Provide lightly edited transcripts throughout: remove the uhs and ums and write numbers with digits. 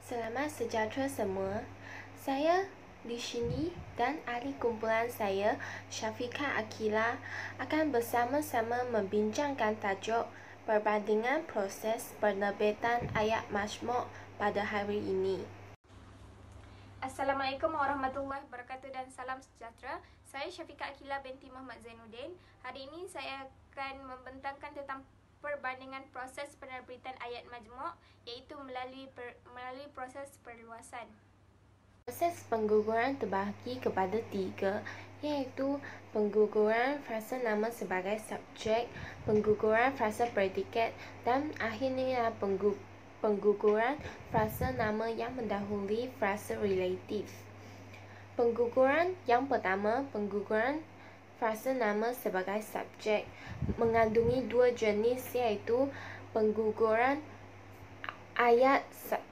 Selamat sejahtera semua. Saya di sini dan ahli kumpulan saya, Syafiqah Akila, akan bersama-sama membincangkan tajuk perbandingan proses penerbitan ayat majmuk pada hari ini. Assalamualaikum warahmatullahi wabarakatuh dan salam sejahtera. Saya Syafiqah Akila binti Muhammad Zainuddin. Hari ini saya akan membentangkan tentang perbandingan proses penerbitan ayat majmuk, iaitu melalui proses perluasan. Proses pengguguran terbahagi kepada tiga, iaitu pengguguran frasa nama sebagai subjek, pengguguran frasa predikat, dan akhirnya pengguguran frasa nama yang mendahului frasa relatif. Pengguguran yang pertama, pengguguran frasa nama sebagai subjek, mengandungi dua jenis, iaitu pengguguran ayat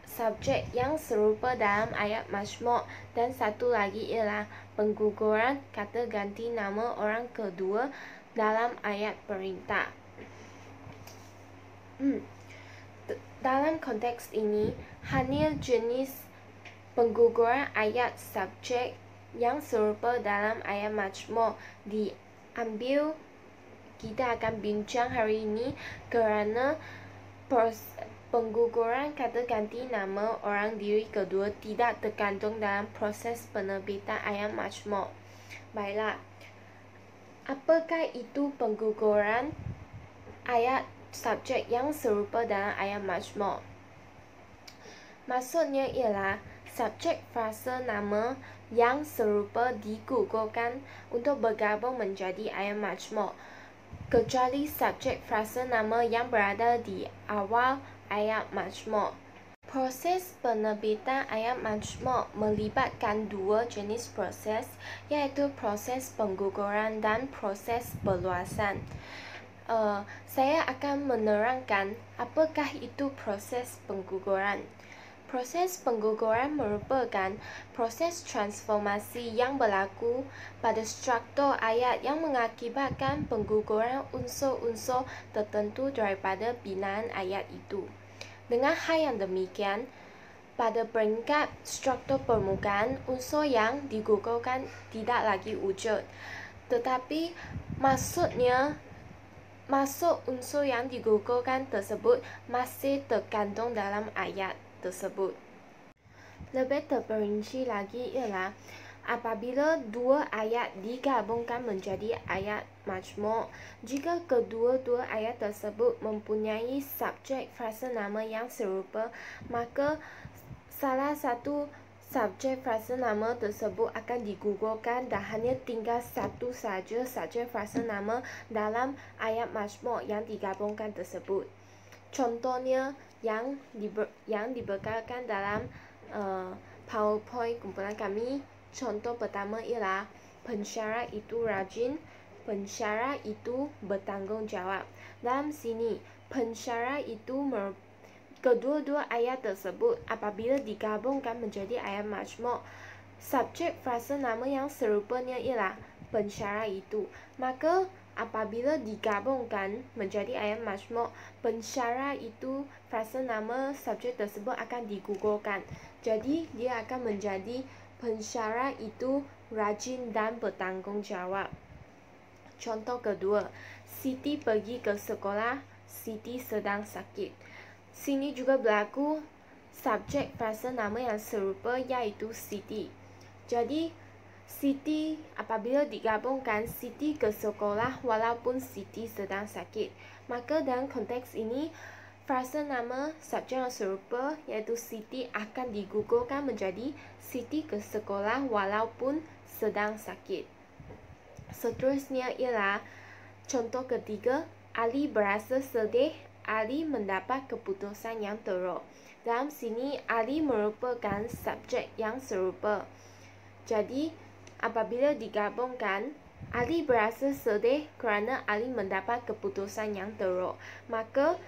subjek yang serupa dalam ayat majmuk, dan satu lagi ialah pengguguran kata ganti nama orang kedua dalam ayat perintah. Dalam konteks ini, hanya jenis pengguguran ayat subjek yang serupa dalam ayat majmuk diambil. Kita akan bincang hari ini kerana pengguguran kata ganti nama orang diri kedua tidak terkandung dalam proses penerbitan ayat majmuk. Baiklah, apakah itu pengguguran ayat subjek yang serupa dalam ayat majmuk? Maksudnya ialah subjek frasa nama yang serupa digugurkan untuk bergabung menjadi ayat majmuk, kecuali subjek frasa nama yang berada di awal ayat majmuk. Proses penerbitan ayat majmuk melibatkan dua jenis proses, iaitu proses pengguguran dan proses perluasan. Saya akan menerangkan apakah itu proses pengguguran. Proses pengguguran merupakan proses transformasi yang berlaku pada struktur ayat yang mengakibatkan pengguguran unsur-unsur tertentu daripada binaan ayat itu. Dengan hal yang demikian, pada peringkat struktur permukaan, unsur yang digugurkan tidak lagi wujud, tetapi maksud unsur yang digugurkan tersebut masih terkandung dalam ayat tersebut. Lebih terperinci lagi ialah apabila dua ayat digabungkan menjadi ayat majmuk, jika kedua-dua ayat tersebut mempunyai subjek frasa nama yang serupa, maka salah satu subjek frasa nama tersebut akan digugurkan dan hanya tinggal satu saja subjek frasa nama dalam ayat majmuk yang digabungkan tersebut. Contohnya yang dibekalkan dalam PowerPoint kumpulan kami. Contoh pertama ialah pensyarat itu rajin, pensyarat itu bertanggungjawab. Dalam sini, pensyarat itu kedua-dua ayat tersebut apabila digabungkan menjadi ayat majmuk, subjek frasa nama yang serupanya ialah pensyarat itu. Maka apabila digabungkan menjadi ayat majmuk, pensyarat itu frasa nama subjek tersebut akan digugurkan. Jadi dia akan menjadi pensyarat itu rajin dan bertanggungjawab. Contoh kedua, Siti pergi ke sekolah, Siti sedang sakit. Sini juga berlaku subjek frasa nama yang serupa, iaitu Siti. Jadi Siti apabila digabungkan Siti ke sekolah walaupun Siti sedang sakit, maka dalam konteks ini frasa nama subjek yang serupa, iaitu Siti, akan digugurkan menjadi Siti ke sekolah walaupun sedang sakit. Seterusnya ialah contoh ketiga, Ali berasa sedih, Ali mendapat keputusan yang teruk. Dalam sini Ali merupakan subjek yang serupa. Jadi apabila digabungkan, Ali berasa sedih kerana Ali mendapat keputusan yang teruk, maka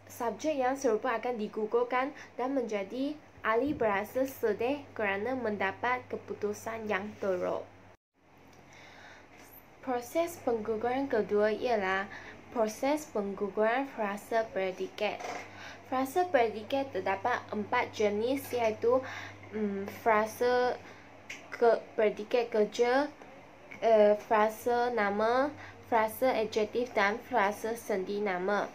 subjek yang serupa akan digugurkan dan menjadi Ali berasa sedih kerana mendapat keputusan yang teruk. Proses pengguguran kedua ialah proses pengguguran frasa predikat. Frase predikat terdapat 4 jenis, yaitu frase predikat kerja, frase nama, frase adjektif dan frase sendi nama.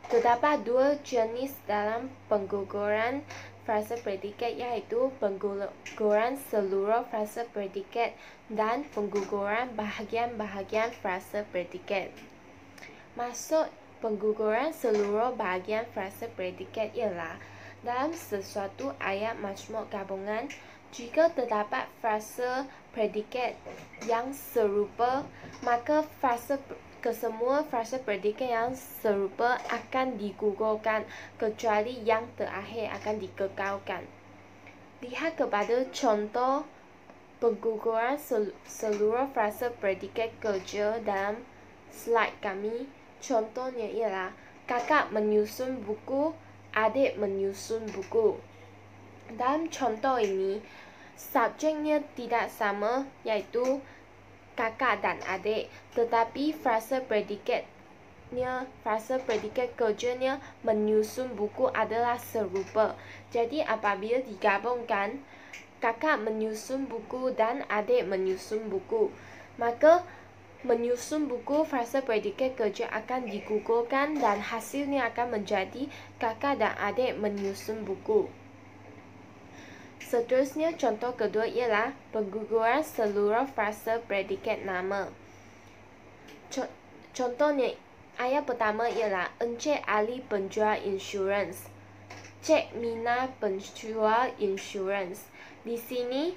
Terdapat 2 jenis dalam pengguguran frase predikat, yaitu pengguguran seluruh frase predikat dan pengguguran bahagian-bahagian frase predikat. Maksud pengguguran seluruh bahagian frase predikat ialah dalam sesuatu ayat majmuk gabungan, jika terdapat frase predikat yang serupa, maka kesemua frase predikat yang serupa akan digugurkan kecuali yang terakhir akan dikekalkan. Lihat kepada contoh pengguguran seluruh frase predikat kerja dalam slide kami. Contohnya ialah kakak menyusun buku, adik menyusun buku. Dalam contoh ini, subjeknya tidak sama, yaitu kakak dan adik, tetapi frase predikat kerjanya menyusun buku adalah serupa. Jadi apabila digabungkan kakak menyusun buku dan adik menyusun buku, maka menyusun buku frase predikat kerja akan digugurkan dan hasilnya akan menjadi kakak dan adik menyusun buku. Seterusnya, contoh kedua ialah pengguguran seluruh frase predikat nama. Contohnya, ayat pertama ialah Encik Ali penjual insurans, Cik Mina penjual insurans. Di sini,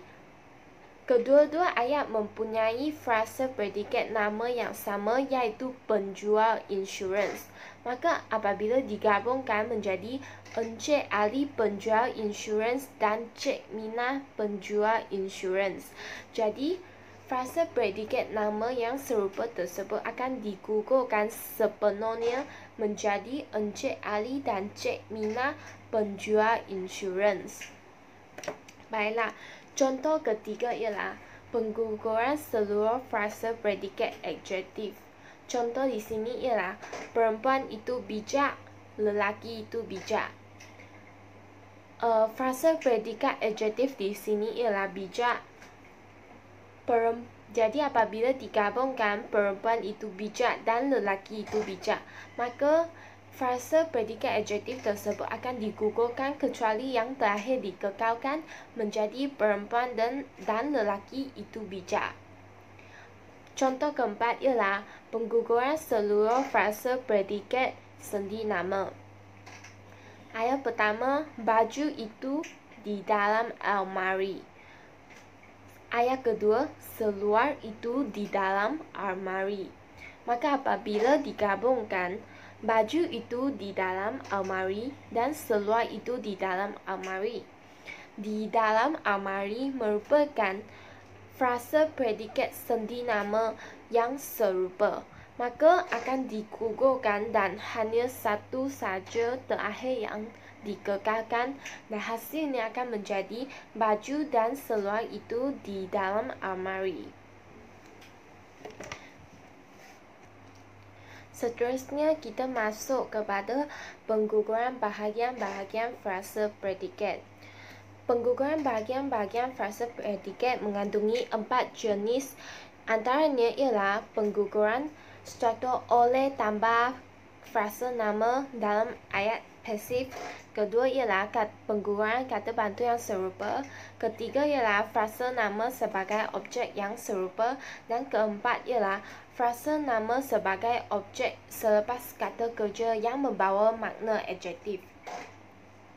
kedua-dua ayat mempunyai frase predikat nama yang sama, yaitu penjual insurans. Maka apabila digabungkan menjadi Encik Ali penjual insurans dan Cik Mina penjual insurans, jadi frase predikat nama yang serupa tersebut akan digugurkan sepenuhnya menjadi Encik Ali dan Cik Mina penjual insurans. Baiklah, contoh ketiga ialah pengguguran seluruh frase predikat adjektif. Contoh di sini ialah perempuan itu bijak, lelaki itu bijak. Frase predikat adjektif di sini ialah bijak. Jadi apabila digabungkan perempuan itu bijak dan lelaki itu bijak, maka frase predikat adjektif tersebut akan digugurkan kecuali yang terakhir dikekalkan menjadi perempuan dan lelaki itu bijak. Contoh keempat ialah pengguguran seluruh frase predikat sendi nama. Ayat pertama, baju itu di dalam almari. Ayat kedua, seluar itu di dalam almari. Maka apabila digabungkan baju itu di dalam almari dan seluar itu di dalam almari, di dalam almari merupakan frase predikat sendi nama yang serupa, maka akan digugurkan dan hanya satu saja terakhir yang dikekalkan dan hasilnya akan menjadi baju dan seluar itu di dalam almari. Seterusnya, kita masuk kepada pengguguran bahagian-bahagian frase predikat. Pengguguran bahagian-bahagian frase predikat mengandungi 4 jenis. Antaranya ialah pengguguran struktur oleh tambah frase nama dalam ayat pasif. Kedua ialah pengguguran kata bantu yang serupa. Ketiga ialah frase nama sebagai objek yang serupa. Dan keempat ialah frase nama sebagai objek selepas kata kerja yang membawa makna adjektif.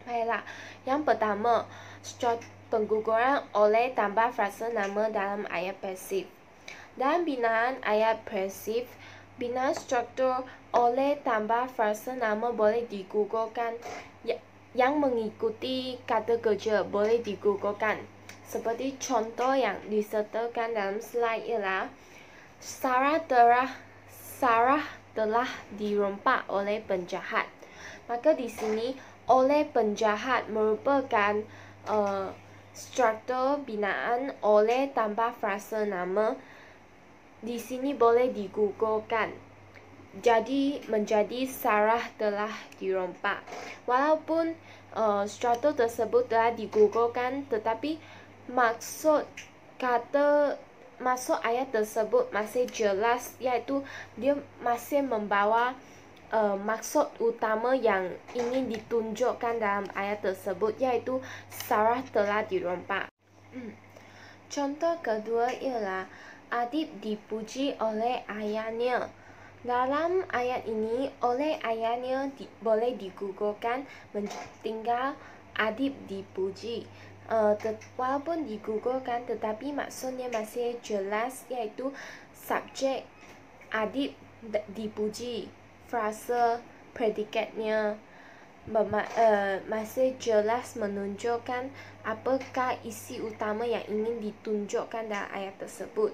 Baiklah, yang pertama, pengguguran oleh tambah frase nama dalam ayat pasif. Dalam binaan ayat pasif, binaan struktur oleh tambah frase nama boleh digugurkan. Yang mengikuti kata kerja boleh digugurkan. Seperti contoh yang disertakan dalam slide ialah Sarah telah dirompak oleh penjahat. Maka di sini oleh penjahat merupakan struktur binaan oleh tambah frase nama. Di sini boleh digugurkan. jadi menjadi Sarah telah dirompak. Walaupun struktur tersebut telah digugurkan, tetapi maksud ayat tersebut masih jelas, yaitu dia masih membawa maksud utama yang ingin ditunjukkan dalam ayat tersebut, yaitu Sarah telah dirompak. Contoh kedua ialah Adib dipuji oleh ayahnya. Dalam ayat ini, oleh ayahnya boleh digugurkan tinggal Adib dipuji. Walaupun digugurkan, tetapi maksudnya masih jelas, yaitu subjek Adib dipuji. Frasa predikatnya masih jelas menunjukkan apakah isi utama yang ingin ditunjukkan dalam ayat tersebut.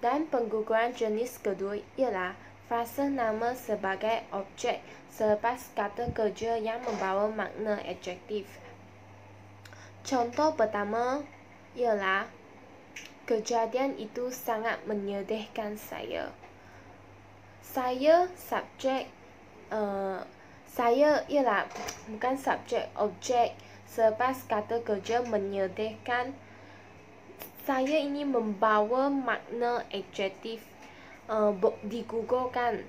Dan pengguguran jenis kedua ialah frasa nama sebagai objek selepas kata kerja yang membawa makna adjektif. Contoh pertama ialah kejadian itu sangat menyedihkan saya. Saya subjek, saya ialah bukan subjek, objek selepas kata kerja menyedihkan. Saya ini membawa makna adjektif digugurkan.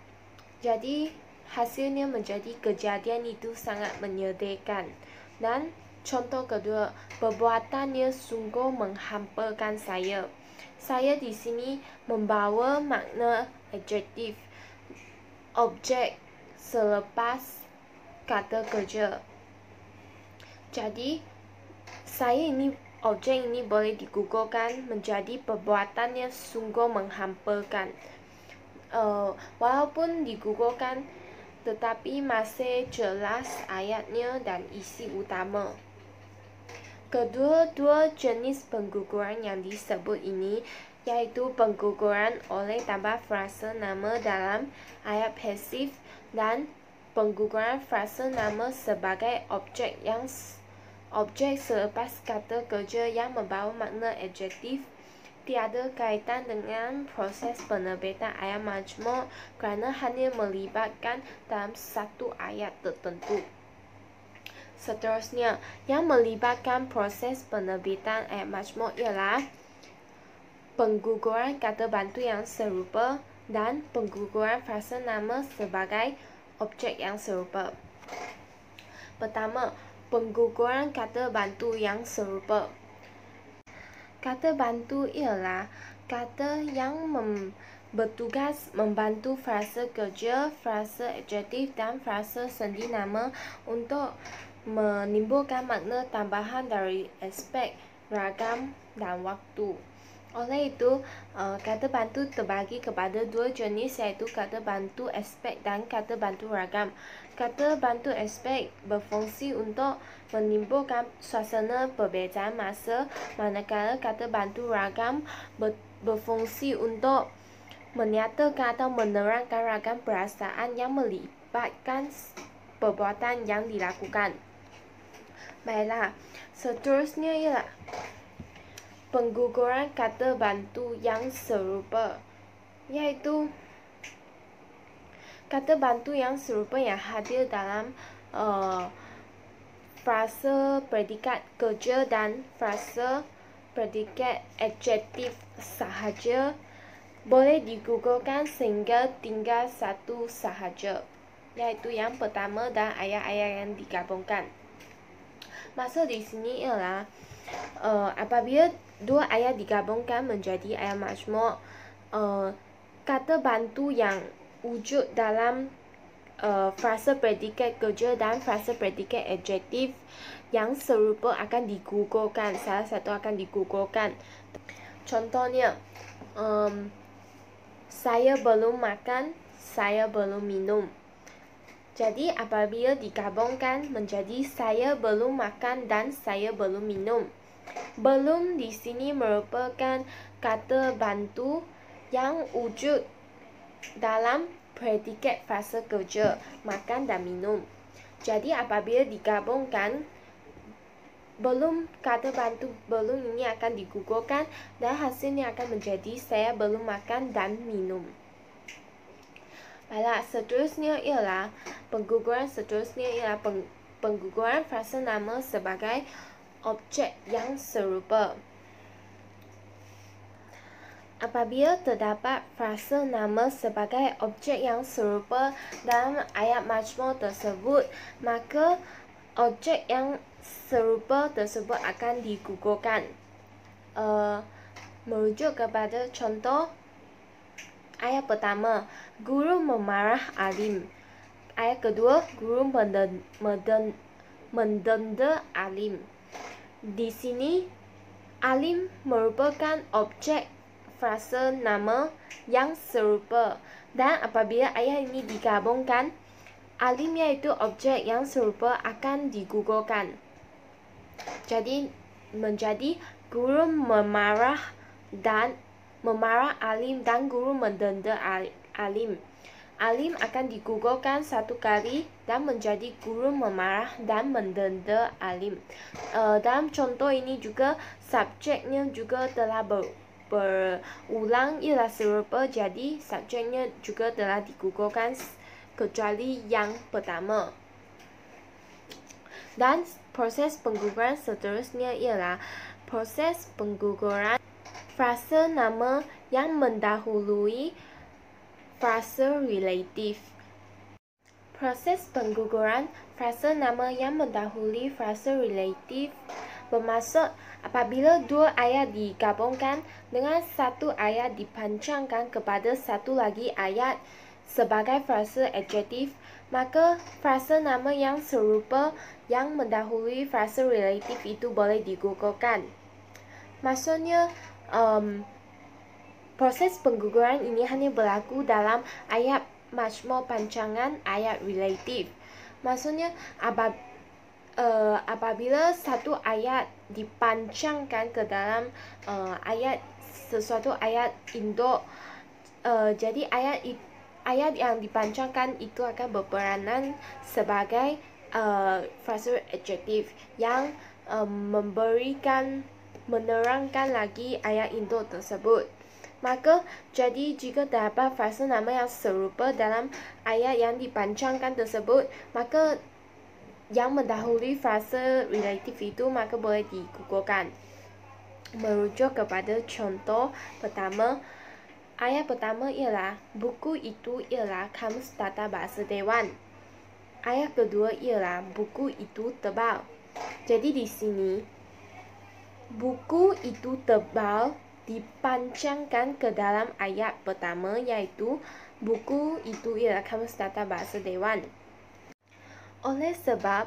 Jadi hasilnya menjadi kejadian itu sangat menyedihkan. Dan contoh kedua, perbuatannya sungguh menghampakan saya. Saya di sini membawa makna adjektif, objek selepas kata kerja. Jadi saya ini, objek ini boleh digugurkan menjadi perbuatannya sungguh menghampakan. Walaupun digugurkan, tetapi masih jelas ayatnya dan isi utama. Kedua-dua jenis pengguguran yang disebut ini, yaitu pengguguran oleh tambah frasa nama dalam ayat pasif dan pengguguran frasa nama sebagai objek selepas kata kerja yang membawa makna adjektif, tiada kaitan dengan proses penerbitan ayat majmuk kerana hanya melibatkan dalam satu ayat tertentu. Seterusnya, yang melibatkan proses penerbitan ayat majmuk ialah pengguguran kata bantu yang serupa dan pengguguran frasa nama sebagai objek yang serupa. Pertama, pengguguran kata bantu yang serupa. Kata bantu ialah kata yang bertugas membantu frasa kerja, frasa adjektif dan frasa sendi nama untuk menimbulkan makna tambahan dari aspek, ragam dan waktu. Oleh itu, kata bantu terbagi kepada dua jenis, iaitu kata bantu aspek dan kata bantu ragam. Kata bantu aspek berfungsi untuk menimbulkan suasana perbezaan masa, manakala kata bantu ragam berfungsi untuk menyatakan atau menerangkan ragam perasaan yang melibatkan perbuatan yang dilakukan. Baiklah, seterusnya ialah pengguguran kata bantu yang serupa, iaitu kata bantu yang serupa yang hadir dalam frasa predikat kerja dan frasa predikat adjektif sahaja boleh digugurkan sehingga tinggal satu sahaja, iaitu yang pertama dan ayat-ayat yang digabungkan. Maksud di sini ialah apabila dua ayat digabungkan menjadi ayat majmuk, kata bantu yang wujud dalam frasa predikat kerja dan frasa predikat adjektif yang serupa akan digugurkan, salah satu akan digugurkan. Contohnya, saya belum makan, saya belum minum. Jadi apabila digabungkan menjadi saya belum makan dan saya belum minum. Belum di sini merupakan kata bantu yang wujud dalam predikat frasa kerja, makan dan minum. Jadi apabila digabungkan, kata bantu belum ini akan digugurkan dan hasilnya akan menjadi saya belum makan dan minum. Baiklah, seterusnya ialah pengguguran pengguguran frasa nama sebagai objek yang serupa. Apabila terdapat frasa nama sebagai objek yang serupa dalam ayat majmuk tersebut, maka objek yang serupa tersebut akan digugurkan. Merujuk kepada contoh ayat pertama, guru memarah alim. Ayat kedua, guru mendenda alim. Di sini, alim merupakan objek frasa nama yang serupa. Dan apabila ayat ini digabungkan, alim iaitu objek yang serupa akan digugurkan. Jadi, menjadi guru memarah alim dan guru mendenda alim. Alim akan digugurkan satu kali dan menjadi guru memarah dan mendenda alim. Dalam contoh ini juga subjeknya juga telah berulang ialah serupa, jadi subjeknya juga telah digugurkan kecuali yang pertama. Dan proses pengguguran seterusnya ialah proses pengguguran frasa nama yang mendahului frasa relatif. Proses pengguguran frasa nama yang mendahului frasa relatif bermaksud apabila dua ayat digabungkan dengan satu ayat dipanjangkan kepada satu lagi ayat sebagai frasa adjektif, maka frasa nama yang serupa yang mendahului frasa relatif itu boleh digugurkan. Maksudnya, proses pengguguran ini hanya berlaku dalam ayat majmuk panjangan ayat relatif. Maksudnya, apabila satu ayat dipanjangkan ke dalam sesuatu ayat induk, jadi ayat yang dipanjangkan itu akan berperanan sebagai frasa adjektif yang menerangkan lagi ayat induk tersebut. Maka, jadi jika terdapat frasa nama yang serupa dalam ayat yang dipanjangkan tersebut, maka yang mendahului frasa relatif itu maka boleh digugurkan. Merujuk kepada contoh pertama, ayat pertama ialah buku itu ialah Kamus Tata Bahasa Dewan. Ayat kedua ialah buku itu tebal. Jadi di sini buku itu tebal dipanjangkan ke dalam ayat pertama, iaitu buku itu ialah Kamus Tata Bahasa Dewan. Oleh sebab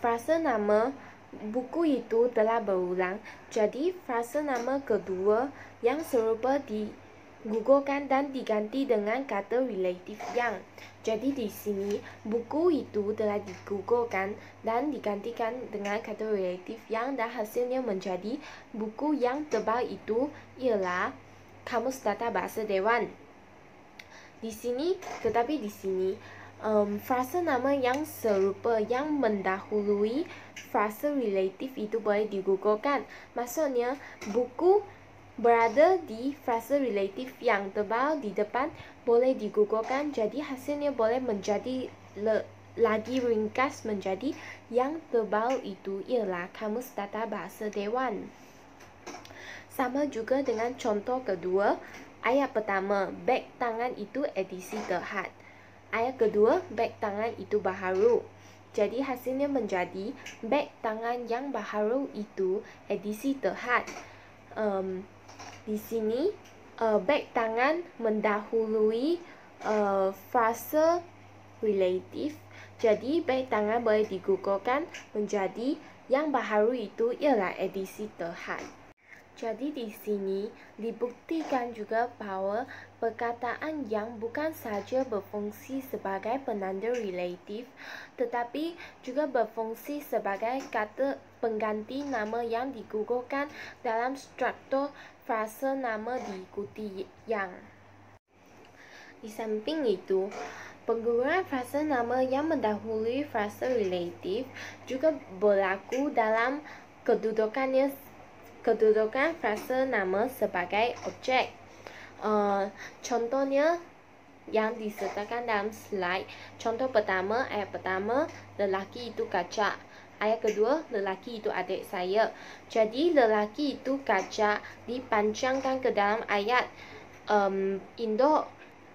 frasa nama buku itu telah berulang, jadi frasa nama kedua yang serupa digugurkan dan diganti dengan kata relatif yang. Jadi di sini buku itu telah digugurkan dan digantikan dengan kata relatif yang, dan hasilnya menjadi buku yang tebal itu ialah Kamus Tata Bahasa Dewan. Tetapi di sini frasa nama yang serupa yang mendahului frasa relatif itu boleh digugurkan. Maksudnya, buku berada di frasa relatif yang tebal di depan boleh digugurkan, jadi hasilnya boleh menjadi lagi ringkas menjadi yang tebal itu ialah Kamus Tata Bahasa Dewan. Sama juga dengan contoh kedua, ayat pertama, beg tangan itu edisi terhad. Ayat kedua, beg tangan itu baharu. Jadi hasilnya menjadi beg tangan yang baharu itu edisi terhad. Di sini beg tangan mendahului frasa relatif. Jadi beg tangan boleh digugurkan menjadi yang baharu itu ialah edisi terhad. Jadi di sini dibuktikan juga bahawa perkataan yang bukan sahaja berfungsi sebagai penanda relatif, tetapi juga berfungsi sebagai kata pengganti nama yang digugurkan dalam struktur frasa nama diikuti yang. Di samping itu, pengguguran frasa nama yang mendahului frasa relatif juga berlaku dalam kedudukan frasa nama sebagai objek. Contohnya, yang disertakan dalam slide. Contoh pertama, ayat pertama, lelaki itu kaca. Ayat kedua, lelaki itu adik saya. Jadi, lelaki itu kaca dipanjangkan ke dalam ayat induk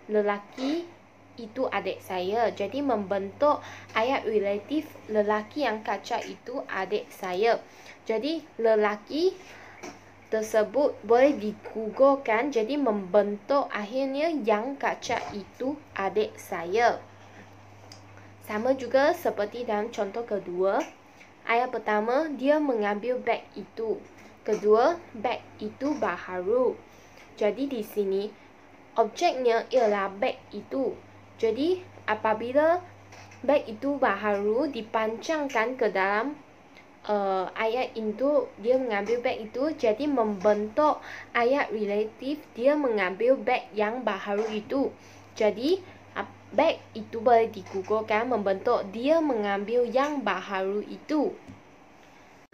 lelaki itu adik saya. Jadi, membentuk ayat relatif lelaki yang kaca itu adik saya. Jadi, lelaki tersebut boleh digugurkan, jadi membentuk akhirnya yang kaca itu adik saya. Sama juga seperti dalam contoh kedua. Ayat pertama, dia mengambil beg itu. Kedua, beg itu baharu. Jadi di sini objeknya ialah beg itu. Jadi apabila beg itu baharu dipanjangkan ke dalam ayat itu, dia mengambil beg itu, jadi membentuk ayat relatif dia mengambil beg yang baharu itu. Jadi beg itu boleh digugurkan membentuk dia mengambil yang baharu itu.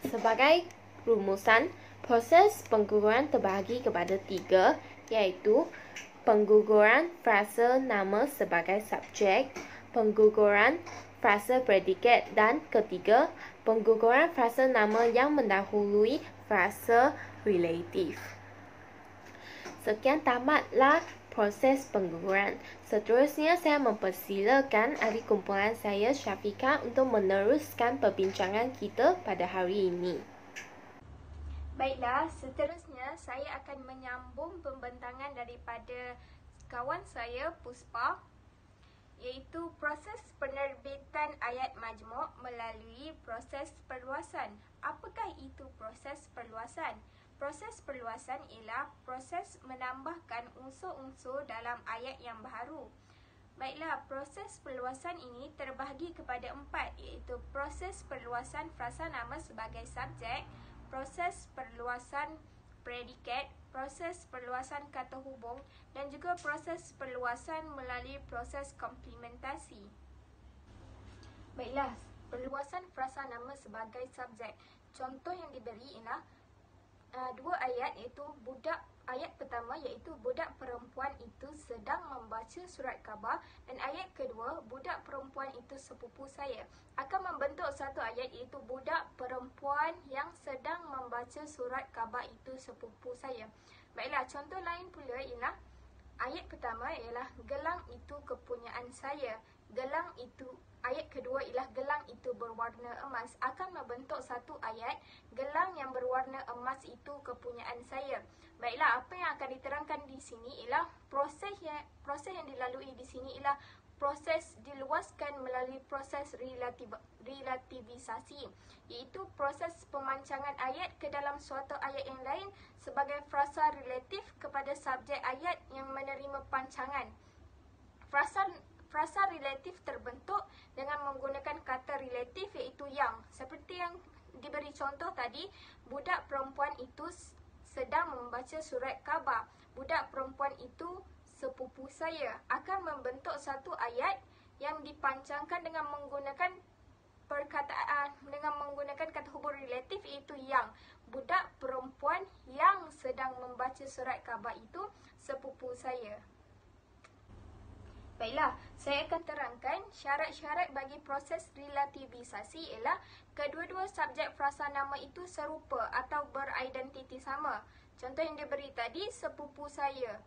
Sebagai rumusan, proses pengguguran terbahagi kepada 3, iaitu pengguguran frasa nama sebagai subjek, pengguguran frasa predikat, dan ketiga, pengguguran frasa nama yang mendahului frasa relatif. Sekian tamatlah proses pengguguran. Seterusnya saya mempersilakan ahli kumpulan saya, Syafiqah, untuk meneruskan perbincangan kita pada hari ini. Baiklah, seterusnya saya akan menyambung pembentangan daripada kawan saya, Puspa, iaitu proses penerbitan ayat majmuk melalui proses perluasan. Apakah itu proses perluasan? Proses perluasan ialah proses menambahkan unsur-unsur dalam ayat yang baharu. Baiklah, proses perluasan ini terbahagi kepada 4, iaitu proses perluasan frasa nama sebagai subjek, proses perluasan predikat, proses perluasan kata hubung, dan juga proses perluasan melalui proses komplementasi. Baiklah, perluasan frasa nama sebagai subjek. Contoh yang diberi ialah dua ayat, iaitu ayat pertama iaitu budak perempuan itu sedang membaca surat khabar, dan ayat kedua budak perempuan itu sepupu saya. Akan membentuk satu ayat iaitu budak perempuan yang sedang membaca surat khabar itu sepupu saya. Baiklah, contoh lain pula ialah ayat pertama ialah gelang itu kepunyaan saya. Ayat kedua ialah gelang itu berwarna emas. Akan membentuk satu ayat, gelang yang berwarna emas itu kepunyaan saya. Baiklah, apa yang akan diterangkan di sini ialah proses yang dilalui di sini ialah proses diluaskan melalui proses relativisasi, iaitu proses pemancangan ayat ke dalam suatu ayat yang lain sebagai frasa relatif kepada subjek ayat yang menerima pancangan. Frasa relatif terbentuk dengan menggunakan kata relatif, iaitu yang. Seperti yang diberi contoh tadi, budak perempuan itu sedang membaca surat khabar. Budak perempuan itu sepupu saya. Akan membentuk satu ayat yang dipanjangkan dengan menggunakan kata hubung relatif, iaitu yang. Budak perempuan yang sedang membaca surat khabar itu sepupu saya. Baiklah, saya akan terangkan syarat-syarat bagi proses relativisasi ialah kedua-dua subjek frasa nama itu serupa atau beridentiti sama. Contoh yang diberi tadi, sepupu saya.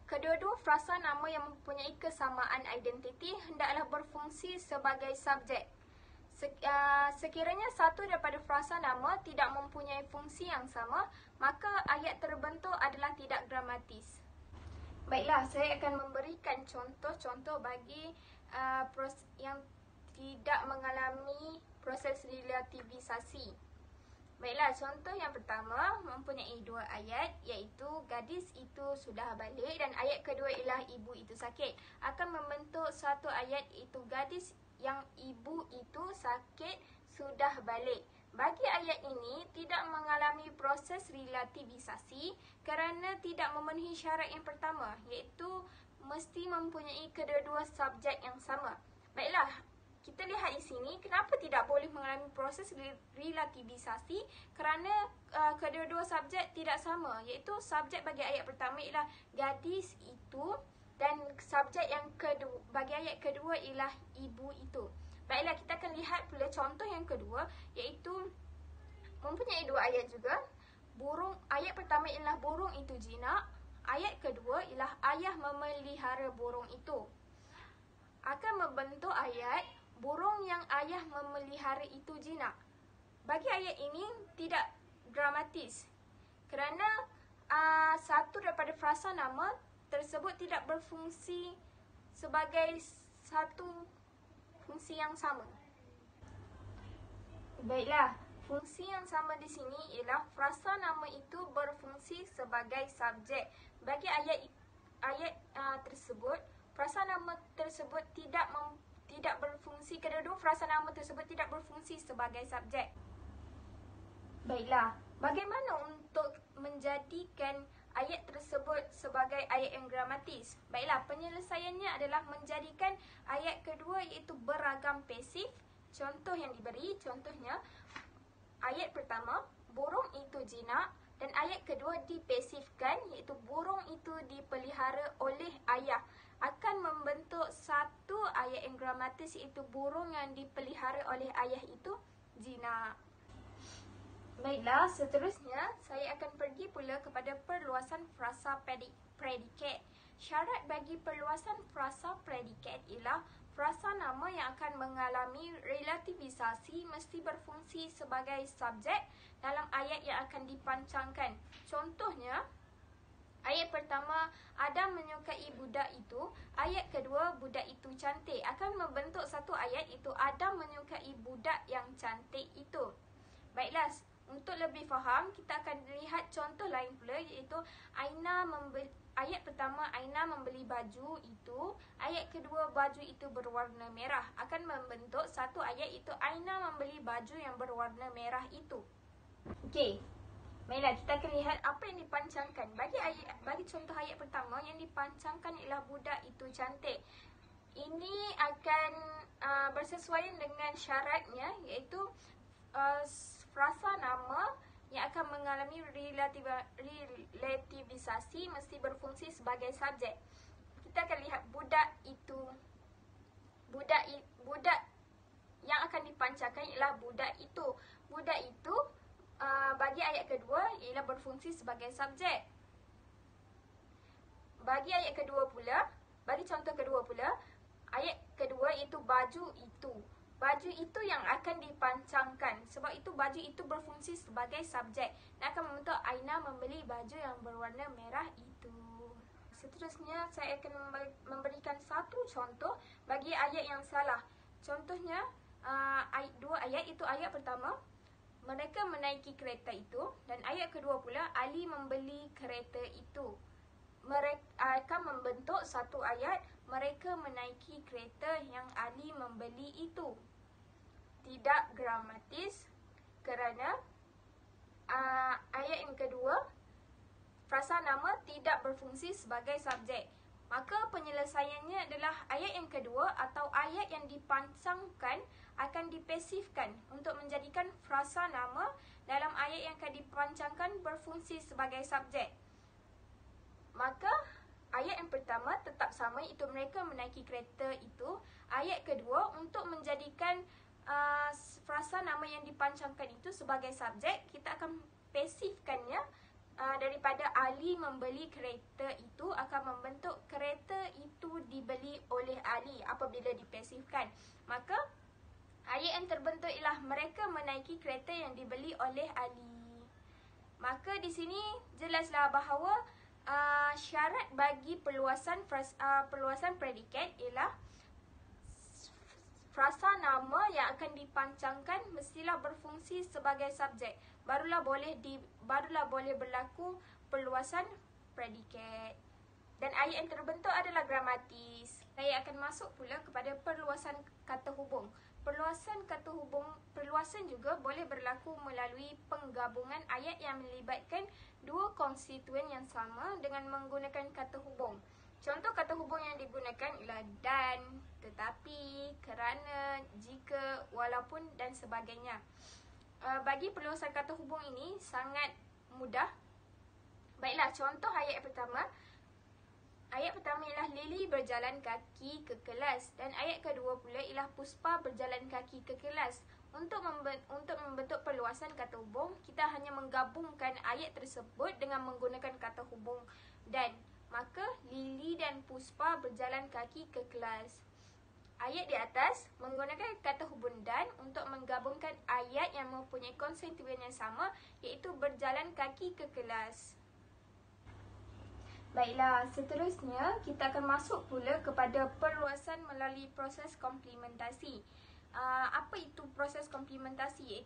Kedua-dua frasa nama yang mempunyai kesamaan identiti hendaklah berfungsi sebagai subjek. Sekiranya satu daripada frasa nama tidak mempunyai fungsi yang sama, maka ayat terbentuk adalah tidak gramatis. Baiklah, saya akan memberikan contoh-contoh bagi yang tidak mengalami proses relativisasi. Baiklah, contoh yang pertama mempunyai dua ayat, iaitu gadis itu sudah balik, dan ayat kedua ialah ibu itu sakit. Akan membentuk satu ayat, iaitu gadis yang ibu itu sakit sudah balik. Bagi ayat ini tidak mengalami proses relativisasi kerana tidak memenuhi syarat yang pertama, iaitu mesti mempunyai kedua-dua subjek yang sama. Baiklah, kita lihat di sini kenapa tidak boleh mengalami proses relativisasi, kerana kedua-dua subjek tidak sama, iaitu subjek bagi ayat pertama ialah gadis itu dan subjek yang kedua bagi ayat kedua ialah ibu itu. Baiklah, kita akan lihat pula contoh yang kedua, iaitu mempunyai dua ayat juga. Ayat pertama ialah burung itu jinak, ayat kedua ialah ayah memelihara burung itu. Akan membentuk ayat burung yang ayah memelihara itu jinak. Bagi ayat ini tidak dramatis, kerana satu daripada frasa nama tersebut tidak berfungsi sebagai satu fungsi yang sama. Baiklah, fungsi yang sama di sini ialah frasa nama itu berfungsi sebagai subjek. Bagi ayat tersebut, frasa nama tersebut tidak berfungsi, kedua-dua frasa nama tersebut tidak berfungsi sebagai subjek. Baiklah, bagaimana untuk menjadikan ayat tersebut sebagai ayat yang gramatis? Baiklah, penyelesaiannya adalah menjadikan ayat kedua iaitu beragam pasif. Contoh yang diberi, contohnya ayat pertama, burung itu jinak, dan ayat kedua dipasifkan, iaitu burung itu dipelihara oleh ayah. Akan membentuk satu ayat yang gramatis, iaitu burung yang dipelihara oleh ayah itu jinak. Baiklah, seterusnya saya akan pergi pula kepada perluasan frasa predikat. Syarat bagi perluasan frasa predikat ialah frasa nama yang akan mengalami relativisasi mesti berfungsi sebagai subjek dalam ayat yang akan dipancangkan. Contohnya, ayat pertama, Adam menyukai budak itu. Ayat kedua, budak itu cantik. Akan membentuk satu ayat, itu Adam menyukai budak yang cantik itu. Baiklah, untuk lebih faham, kita akan lihat contoh lain pula, iaitu ayat pertama, Aina membeli baju itu. Ayat kedua, baju itu berwarna merah. Akan membentuk satu ayat, iaitu Aina membeli baju yang berwarna merah itu. Okey. Baiklah, kita akan lihat apa yang dipancangkan. Bagi contoh ayat pertama, yang dipancangkan ialah budak itu cantik. Ini akan bersesuaian dengan syaratnya, iaitu frasa nama yang akan mengalami relativisasi mesti berfungsi sebagai subjek. Kita akan lihat budak yang akan dipancangkan ialah budak itu. Budak itu bagi ayat kedua ialah berfungsi sebagai subjek. Bagi ayat kedua pula, bagi contoh kedua pula, ayat kedua itu baju itu. Baju itu yang akan dipancangkan. Sebab itu baju itu berfungsi sebagai subjek dan akan membentuk Aina membeli baju yang berwarna merah itu. Seterusnya, saya akan memberikan satu contoh bagi ayat yang salah. Contohnya, dua ayat, itu ayat pertama, mereka menaiki kereta itu, dan ayat kedua pula, Ali membeli kereta itu. Mereka akan membentuk satu ayat, mereka menaiki kereta yang Ali membeli itu. Tidak gramatis, kerana ayat yang kedua, frasa nama tidak berfungsi sebagai subjek. Maka penyelesaiannya adalah ayat yang kedua atau ayat yang dipancangkan akan dipasifkan untuk menjadikan frasa nama dalam ayat yang akan dipancangkan berfungsi sebagai subjek. Maka ayat yang pertama tetap sama, iaitu mereka menaiki kereta itu. Ayat kedua, untuk menjadikan frasa nama yang dipancangkan itu sebagai subjek, kita akan pasifkannya. Daripada Ali membeli kereta itu akan membentuk kereta itu dibeli oleh Ali apabila dipasifkan. Maka ayat yang terbentuk ialah mereka menaiki kereta yang dibeli oleh Ali. Maka di sini jelaslah bahawa syarat bagi perluasan predikat ialah frasa nama yang akan dipancangkan mestilah berfungsi sebagai subjek. Barulah boleh berlaku perluasan predikat. Dan ayat yang terbentuk adalah gramatis. Saya akan masuk pula kepada perluasan kata hubung. Perluasan juga boleh berlaku melalui penggabungan ayat yang melibatkan dua konstituen yang sama dengan menggunakan kata hubung. Contoh kata hubung yang digunakan ialah dan, tetapi, kerana, jika, walaupun dan sebagainya. Bagi perluasan kata hubung ini sangat mudah. Baiklah, contoh ayat pertama. Ayat pertama ialah Lily berjalan kaki ke kelas dan ayat kedua pula ialah Puspa berjalan kaki ke kelas. Untuk membentuk perluasan kata hubung, kita hanya menggabungkan ayat tersebut dengan menggunakan kata hubung dan. Maka Lily dan Puspa berjalan kaki ke kelas. Ayat di atas menggunakan kata hubung dan untuk menggabungkan ayat yang mempunyai konstituen yang sama, iaitu berjalan kaki ke kelas. Baiklah, seterusnya kita akan masuk pula kepada perluasan melalui proses komplementasi. Apa itu proses komplementasi?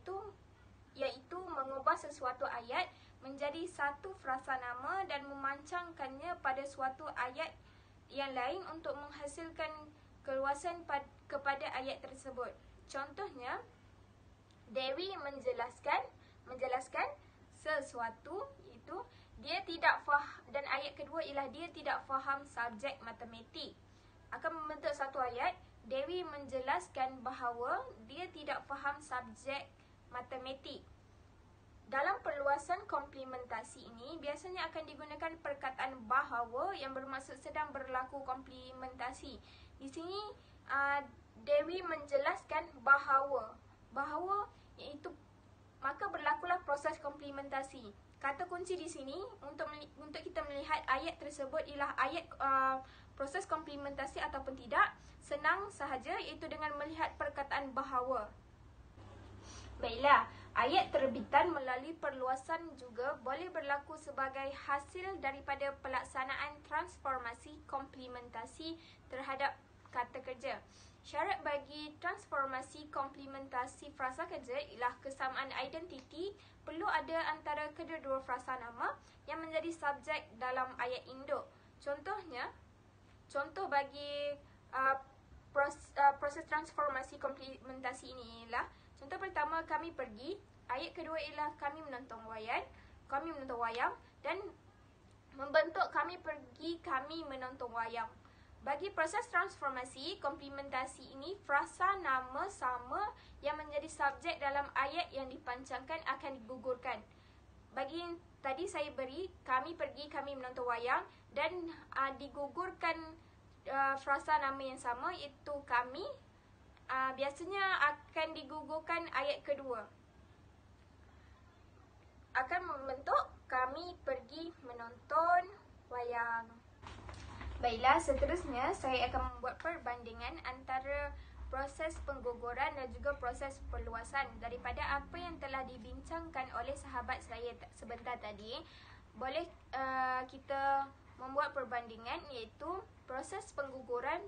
Iaitu mengubah sesuatu ayat menjadi satu frasa nama dan memancangkannya pada suatu ayat yang lain untuk menghasilkan keluasan kepada ayat tersebut. Contohnya, Dewi menjelaskan sesuatu, iaitu dia tidak faham, dan ayat kedua ialah dia tidak faham subjek matematik. Akan membentuk satu ayat, Dewi menjelaskan bahawa dia tidak faham subjek matematik. Dalam perluasan komplementasi ini, biasanya akan digunakan perkataan bahawa yang bermaksud sedang berlaku komplementasi. Di sini, Dewi menjelaskan bahawa iaitu, maka berlakulah proses komplementasi. Kata kunci di sini untuk kita melihat ayat tersebut ialah ayat proses komplementasi ataupun tidak, senang sahaja, iaitu dengan melihat perkataan bahawa. Baiklah, ayat terbitan melalui perluasan juga boleh berlaku sebagai hasil daripada pelaksanaan transformasi komplementasi terhadap kata kerja. Syarat bagi transformasi komplementasi frasa kerja ialah kesamaan identiti perlu ada antara kedua-dua frasa nama yang menjadi subjek dalam ayat induk. Contoh bagi proses transformasi komplementasi ini ialah, contoh pertama, kami pergi. Ayat kedua ialah kami menonton wayang dan membentuk kami pergi, kami menonton wayang. Bagi proses transformasi komplementasi ini, frasa nama sama yang menjadi subjek dalam ayat yang dipancangkan akan digugurkan. Bagi tadi saya beri kami pergi, kami menonton wayang dan digugurkan frasa nama yang sama, iaitu kami. Biasanya akan digugurkan ayat kedua. Akan membentuk kami pergi menonton wayang. Baiklah, seterusnya saya akan membuat perbandingan antara proses pengguguran dan juga proses perluasan. Daripada apa yang telah dibincangkan oleh sahabat saya sebentar tadi, boleh kita membuat perbandingan, iaitu proses pengguguran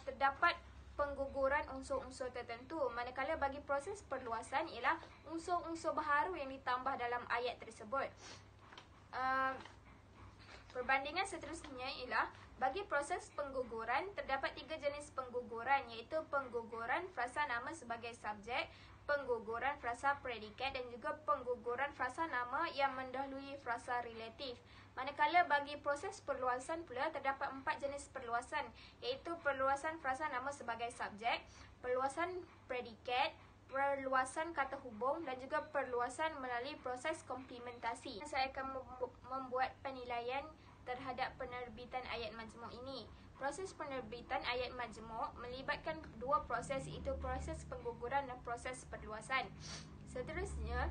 terdapat pengguguran unsur-unsur tertentu, manakala bagi proses perluasan ialah unsur-unsur baharu yang ditambah dalam ayat tersebut. Perbandingan seterusnya ialah bagi proses pengguguran terdapat 3 jenis pengguguran, iaitu pengguguran frasa nama sebagai subjek, pengguguran frasa predikat dan juga pengguguran frasa nama yang mendahului frasa relatif. Manakala bagi proses perluasan pula terdapat 4 jenis perluasan, iaitu perluasan frasa nama sebagai subjek, perluasan predikat, perluasan kata hubung dan juga perluasan melalui proses komplementasi. Saya akan membuat penilaian terhadap penerbitan ayat majmuk ini. Proses penerbitan ayat majmuk melibatkan 2 proses, iaitu proses pengguguran dan proses perluasan. Seterusnya,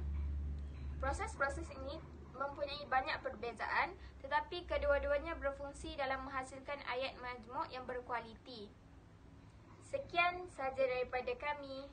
proses-proses ini mempunyai banyak perbezaan, tetapi kedua-duanya berfungsi dalam menghasilkan ayat majmuk yang berkualiti. Sekian sahaja daripada kami.